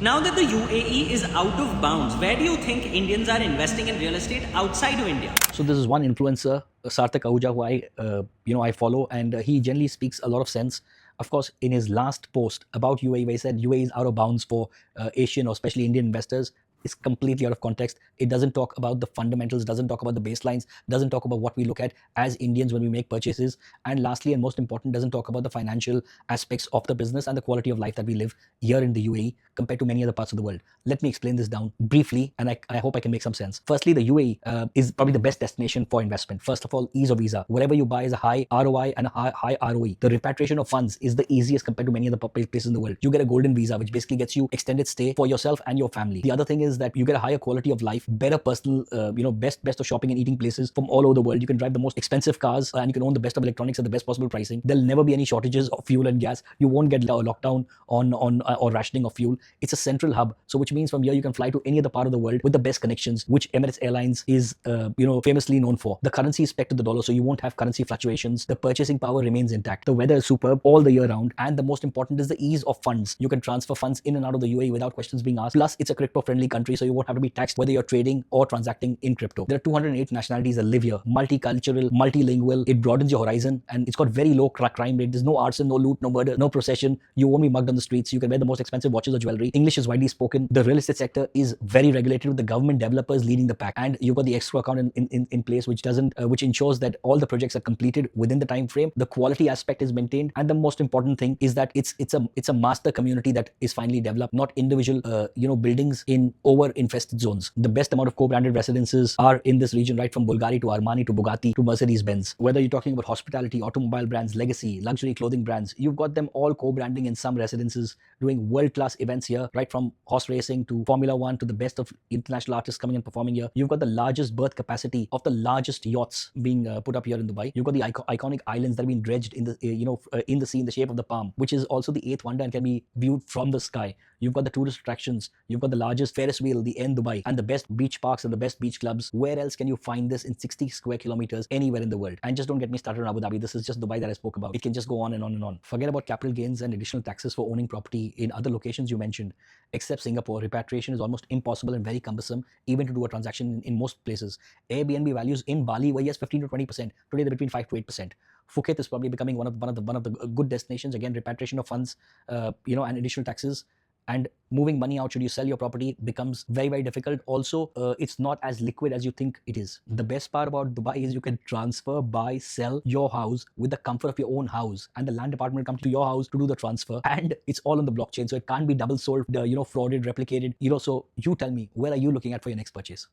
Now that the UAE is out of bounds, where do you think Indians are investing in real estate outside of India? So this is one influencer, Sarthak Ahuja, who I follow, and he generally speaks a lot of sense. Of course, in his last post about UAE, where he said UAE is out of bounds for Asian or especially Indian investors, is completely out of context. It doesn't talk about the fundamentals, doesn't talk about the baselines, doesn't talk about what we look at as Indians when we make purchases, and lastly and most important, doesn't talk about the financial aspects of the business and the quality of life that we live here in the UAE compared to many other parts of the world. Let me explain this down briefly, and I hope I can make some sense. Firstly, the UAE is probably the best destination for investment. First of all, ease of visa. Whatever you buy is a high ROI and a high ROE. The repatriation of funds is the easiest compared to many other places in the world. You get a golden visa, which basically gets you extended stay for yourself and your family. The other thing is that you get a higher quality of life, better personal, best of shopping and eating places from all over the world. You can drive the most expensive cars and you can own the best of electronics at the best possible pricing. There'll never be any shortages of fuel and gas. You won't get locked down on or rationing of fuel. It's a central hub, so which means from here you can fly to any other part of the world with the best connections, which Emirates Airlines is famously known for. The currency is pegged to the dollar, so you won't have currency fluctuations. The purchasing power remains intact. The weather is superb all the year round, and the most important is the ease of funds. You can transfer funds in and out of the UAE without questions being asked. Plus, it's a crypto-friendly country, so you won't have to be taxed whether you're trading or transacting in crypto. There are 208 nationalities that live here, multicultural, multilingual. It broadens your horizon, and it's got very low crime rate. There's no arson, no loot, no murder, no procession. You won't be mugged on the streets. You can wear the most expensive watches or jewelry. English is widely spoken. The real estate sector is very regulated, with the government developers leading the pack, and you've got the escrow account in place, which ensures that all the projects are completed within the time frame. The quality aspect is maintained, and the most important thing is that it's a master community that is finally developed, not individual buildings in over infested zones. The best amount of co-branded residences are in this region, right from Bulgari to Armani to Bugatti to Mercedes-Benz. Whether you're talking about hospitality, automobile brands, legacy, luxury clothing brands, you've got them all co-branding in some residences, doing world-class events here, right from horse racing to Formula One to the best of international artists coming and performing here. You've got the largest berth capacity of the largest yachts being put up here in Dubai. You've got the iconic islands that have been dredged in the in the sea in the shape of the palm, which is also the eighth wonder and can be viewed from the sky. You've got the tourist attractions. You've got the largest Ferris wheel, the N Dubai, and the best beach parks and the best beach clubs. Where else can you find this in 60 square kilometers anywhere in the world? And just don't get me started on Abu Dhabi. This is just Dubai that I spoke about. It can just go on and on and on. Forget about capital gains and additional taxes for owning property in other locations you mentioned. Except Singapore, repatriation is almost impossible and very cumbersome, even to do a transaction in most places. Airbnb values in Bali were 15 to 20%. Today they're between 5 to 8%. Phuket is probably becoming one of the good destinations. Again, repatriation of funds, and additional taxes, and moving money out should you sell your property becomes very, very difficult. Also, it's not as liquid as you think it is. The best part about Dubai is you can transfer, buy, sell your house with the comfort of your own house, and the land department comes to your house to do the transfer, and it's all on the blockchain, so it can't be double sold, frauded, replicated. So you tell me, where are you looking at for your next purchase?